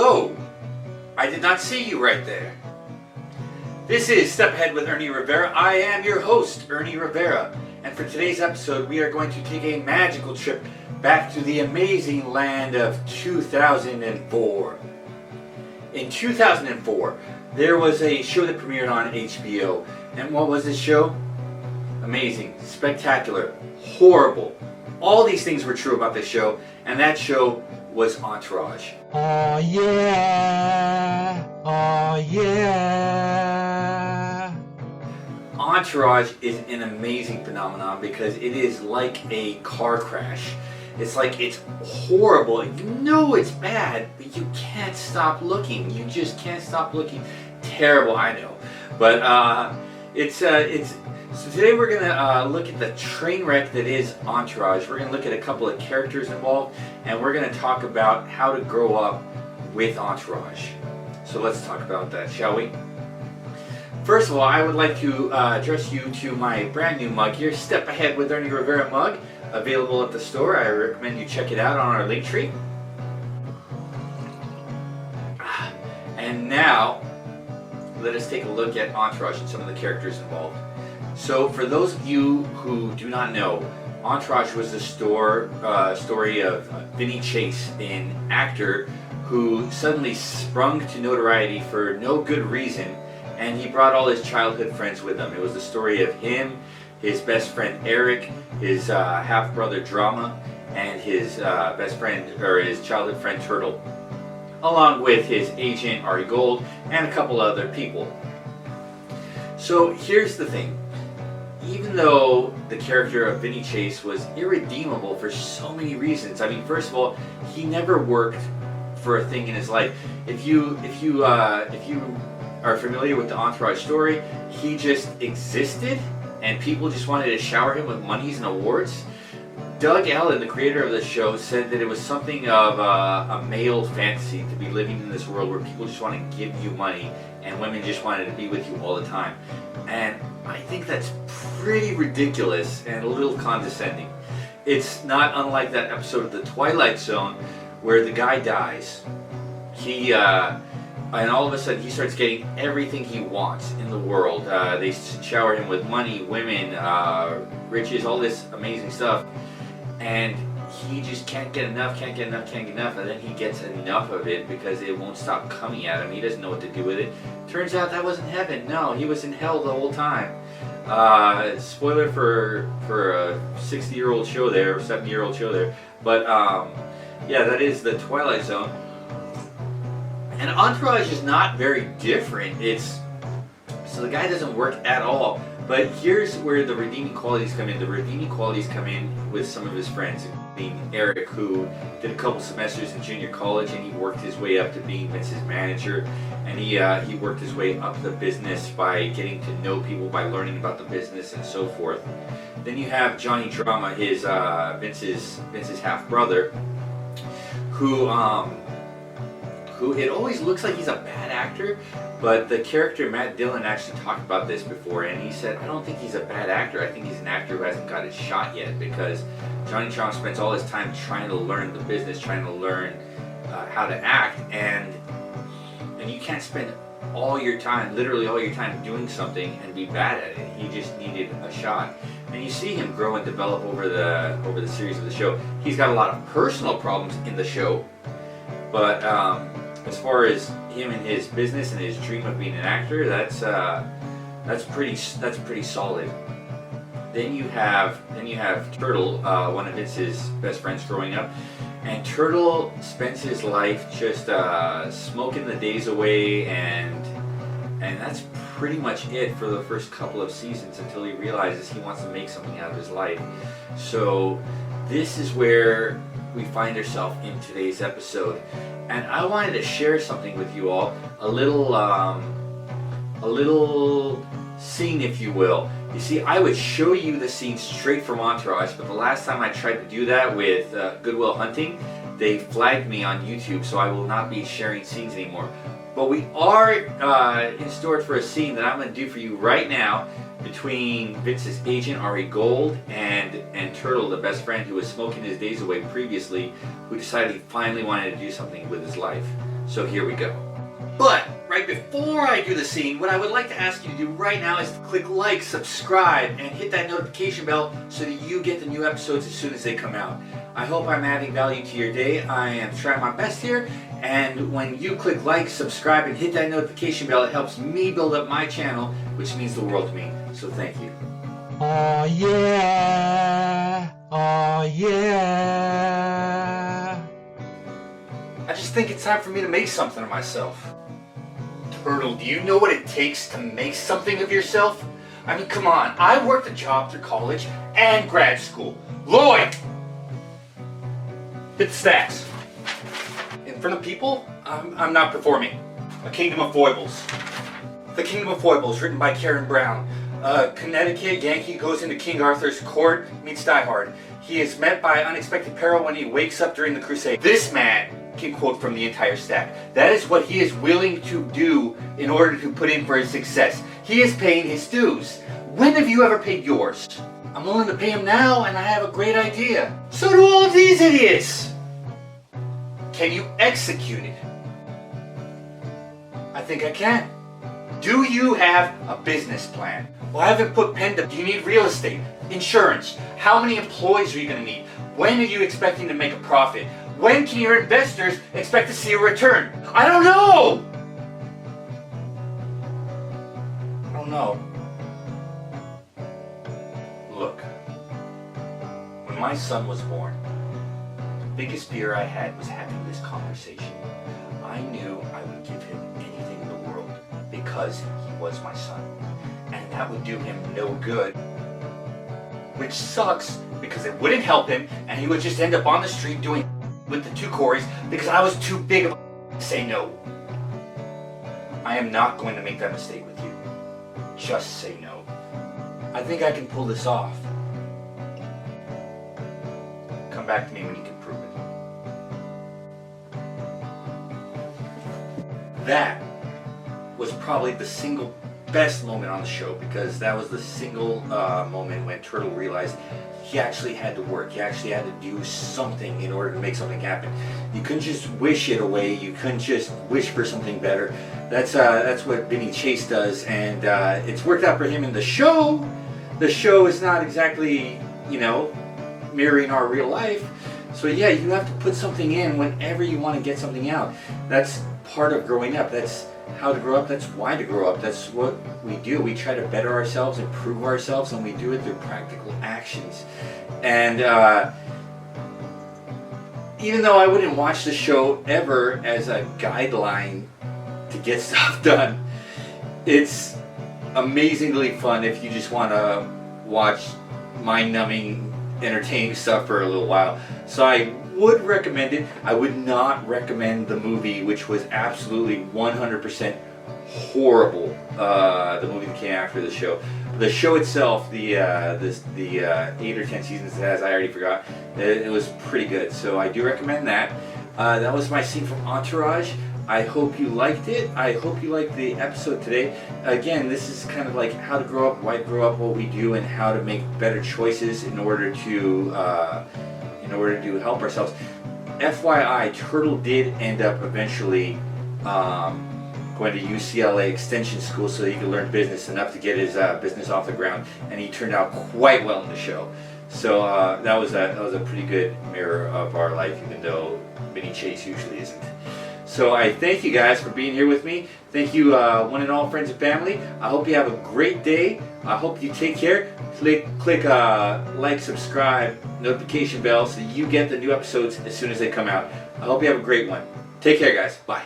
Hello! I did not see you right there. This is Step Ahead with Ernie Rivera. I am your host, Ernie Rivera. And for today's episode, we are going to take a magical trip back to the amazing land of 2004. In 2004, there was a show that premiered on HBO. And what was this show? Amazing, spectacular, horrible. All these things were true about this show, and that show was Entourage. Oh yeah, oh yeah. Entourage is an amazing phenomenon because it is like a car crash. It's like it's horrible. You know it's bad, but you can't stop looking. You just can't stop looking. Terrible, I know. But so today we're going to look at the train wreck that is Entourage. We're going to look at a couple of characters involved, and we're going to talk about how to grow up with Entourage. So let's talk about that, shall we? First of all, I would like to address you to my brand new mug here, Step Ahead with Ernie Rivera mug, available at the store. I recommend you check it out on our link tree. And now, let us take a look at Entourage and some of the characters involved. So for those of you who do not know, Entourage was the story of Vinny Chase, an actor who suddenly sprung to notoriety for no good reason, and he brought all his childhood friends with him. It was the story of him, his best friend Eric, his half-brother Drama, and his best friend, or his childhood friend Turtle, along with his agent Ari Gold and a couple other people. So here's the thing. Even though the character of Vinny Chase was irredeemable for so many reasons, I mean, first of all, he never worked for a thing in his life. If you are familiar with the Entourage story, he just existed, and people just wanted to shower him with monies and awards. Doug Allen, the creator of the show, said that it was something of a male fantasy to be living in this world where people just want to give you money and women just wanted to be with you all the time. And I think that's pretty ridiculous and a little condescending. It's not unlike that episode of The Twilight Zone where the guy dies. And all of a sudden he starts getting everything he wants in the world. They shower him with money, women, riches, all this amazing stuff. And he just can't get enough, and then he gets enough of it because it won't stop coming at him. He doesn't know what to do with it. Turns out that wasn't heaven. No, he was in hell the whole time. Spoiler for a 60-year-old show there, or 70-year-old show there. But yeah, that is The Twilight Zone. And Entourage is not very different. So the guy doesn't work at all. But here's where the redeeming qualities come in. The redeeming qualities come in with some of his friends, including Eric, who did a couple semesters in junior college, and he worked his way up to being Vince's manager. And he worked his way up the business by getting to know people, by learning about the business and so forth. Then you have Johnny Drama, his Vince's half brother, who it always looks like he's a bad actor, but the character Matt Dillon actually talked about this before, and he said, I don't think he's a bad actor. I think he's an actor who hasn't got his shot yet, because Johnny Drama spends all his time trying to learn the business, trying to learn how to act, and you can't spend all your time, literally all your time, doing something and be bad at it. He just needed a shot. And you see him grow and develop over the series of the show. He's got a lot of personal problems in the show, but as far as him and his business and his dream of being an actor, that's pretty solid. Then you have Turtle, one of Vince's best friends growing up, and Turtle spends his life just smoking the days away, and that's pretty much it for the first couple of seasons until he realizes he wants to make something out of his life. So this is where we find ourselves in today's episode, and I wanted to share something with you all, a little scene, if you will. You see, I would show you the scene straight from Entourage, but the last time I tried to do that with Good Will Hunting, they flagged me on YouTube, so I will not be sharing scenes anymore. But we are in store for a scene that I'm going to do for you right now between Vince's agent, Ari Gold, and Turtle, the best friend who was smoking his days away previously, who decided he finally wanted to do something with his life. So here we go. But right before I do the scene, what I would like to ask you to do right now is to click like, subscribe, and hit that notification bell so that you get the new episodes as soon as they come out. I hope I'm adding value to your day. I am trying my best here, and when you click like, subscribe, and hit that notification bell, it helps me build up my channel, which means the world to me. So thank you. Oh yeah, oh yeah. I just think it's time for me to make something of myself. Turtle, do you know what it takes to make something of yourself? I mean, come on. I worked a job through college and grad school. Lloyd! Hit the stacks. In front of people, I'm not performing. A Kingdom of Foibles. The Kingdom of Foibles, written by Karen Brown. A Connecticut Yankee goes into King Arthur's court, meets Die Hard. He is met by unexpected peril when he wakes up during the crusade. This man can quote from the entire stack. That is what he is willing to do in order to put in for his success. He is paying his dues. When have you ever paid yours? I'm willing to pay him now, and I have a great idea. So do all of these idiots. Can you execute it? I think I can. Do you have a business plan? Well, I haven't put pen to. Do you need real estate? Insurance? How many employees are you going to need? When are you expecting to make a profit? When can your investors expect to see a return? I don't know! I don't know. Look, when my son was born, the biggest fear I had was having this conversation. I knew I would give him anything in the world because he was my son. And that would do him no good. Which sucks because it wouldn't help him and he would just end up on the street doing with the two Corys because I was too big of a to say no. I am not going to make that mistake with you. Just say no. I think I can pull this off. Come back to me when you can prove it. That was probably the single best moment on the show because that was the single moment when Turtle realized he actually had to work. He actually had to do something in order to make something happen. You couldn't just wish it away. You couldn't just wish for something better. That's what Vinny Chase does, and it's worked out for him in the show. The show is not exactly, mirroring our real life. So yeah, you have to put something in whenever you want to get something out. That's part of growing up. That's how to grow up. That's why to grow up. That's what we do. We try to better ourselves, improve ourselves, and we do it through practical actions. And even though I wouldn't watch the show ever as a guideline to get stuff done, it's amazingly fun if you just want to watch mind-numbing, entertaining stuff for a little while. So I would recommend it. I would not recommend the movie, which was absolutely 100% horrible. The movie that came after the show. The show itself, the 8 or 10 seasons it has, I already forgot. It was pretty good. So I do recommend that. That was my scene from Entourage. I hope you liked it. I hope you liked the episode today. Again, this is kind of like how to grow up, why grow up, what we do, and how to make better choices in order to help ourselves. FYI, Turtle did end up eventually going to UCLA Extension School so he could learn business enough to get his business off the ground, and he turned out quite well in the show. So that was a pretty good mirror of our life, even though Vinny Chase usually isn't. So I thank you guys for being here with me. Thank you, one and all friends and family. I hope you have a great day. I hope you take care. Click like, subscribe, notification bell so you get the new episodes as soon as they come out. I hope you have a great one. Take care, guys. Bye.